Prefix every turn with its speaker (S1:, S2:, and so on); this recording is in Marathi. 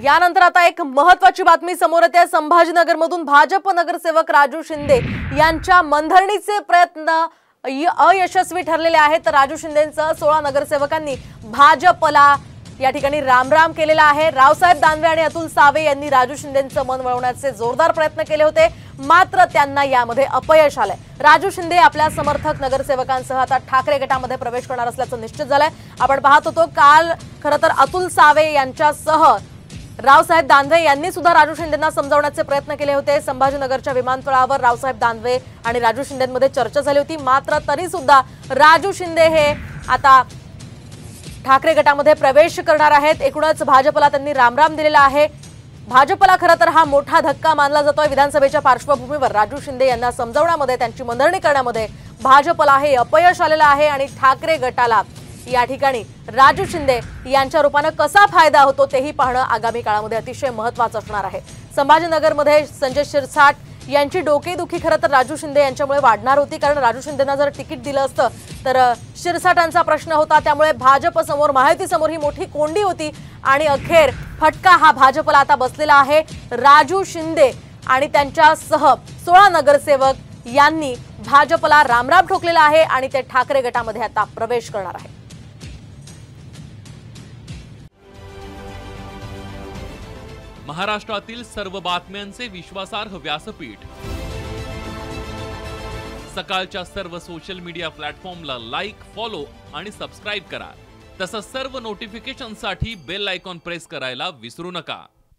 S1: यानंतर आता एक महत्त्वाची बातमी समोर येते। संभाजीनगरमधून भाजप नगरसेवक राजू शिंदे यांच्या मनधरणीचे प्रयत्न अयशस्वी ठरलेले आहेत। राजू शिंदेंसह 16 नगरसेवकांनी भाजपला या ठिकाणी रामराम केलेला आहे। रावसाहेब दानवे आणि अतुल सावे यांनी राजू शिंदेंचं मन वळवण्याचे जोरदार प्रयत्न केले होते, मात्र त्यांना यामध्ये अपयश आले। राजू शिंदे आपल्या समर्थक नगरसेवकांसह आता ठाकरे गटामध्ये प्रवेश करणार असल्याचं निश्चित झालंय। आपण पाहत होतो काल खरं तर अतुल सावे यांच्यासह रावसाहेब दानवे यांनी सुद्धा राजू शिंदेंना समजावण्याचे प्रयत्न केले होते। संभाजीनगरच्या विमानतळावर रावसाहेब दानवे आणि राजू शिंदेंमध्ये चर्चा झाली होती, मात्र तरी सुद्धा राजू शिंदे हे आता ठाकरे गटामध्ये प्रवेश करणार आहेत। एकूणच भाजपला त्यांनी रामराम दिलेला आहे। भाजपला खरं तर हा मोठा धक्का मानला जातोय। विधानसभेच्या पार्श्वभूमीवर राजू शिंदे यांना समजावण्यामध्ये, त्यांची मनधरणी करण्यामध्ये भाजपला हे अपयश आलेलं आहे आणि ठाकरे गटाला या ठिकाणी राजू शिंदे यांच्या रूपाने कसा फायदा होतो तेही पाहणं आगामी काळामध्ये अतिशय महत्त्वाचं असणार आहे। संभाजीनगरमध्ये संजय शिरसाट यांची डोकेदुखी खरं तर राजू शिंदे यांच्यामुळे वाढणार होती, कारण राजू शिंदेंना जर तिकीट दिलं असतं तर शिरसाटांचा प्रश्न होता। त्यामुळे भाजप समोर, महायुती समोर ही मोठी कोंडी होती आणि अखेर फटका हा भाजपला आता बसलेला आहे। राजू शिंदे आणि त्यांच्यासह 16 नगरसेवक यांनी भाजपला रामराम ठोकलेला आहे आणि ते ठाकरे गटामध्ये आता प्रवेश करणार आहे।
S2: महाराष्ट्रातील सर्व बातम्यांचे विश्वासार्ह व्यासपीठ, सकाळच्या सर्व सोशल मीडिया प्लॅटफॉर्मला लाईक, फॉलो आणि सबस्क्राइब करा। तसंच सर्व नोटिफिकेशनसाठी बेल आयकॉन प्रेस करायला विसरू नका।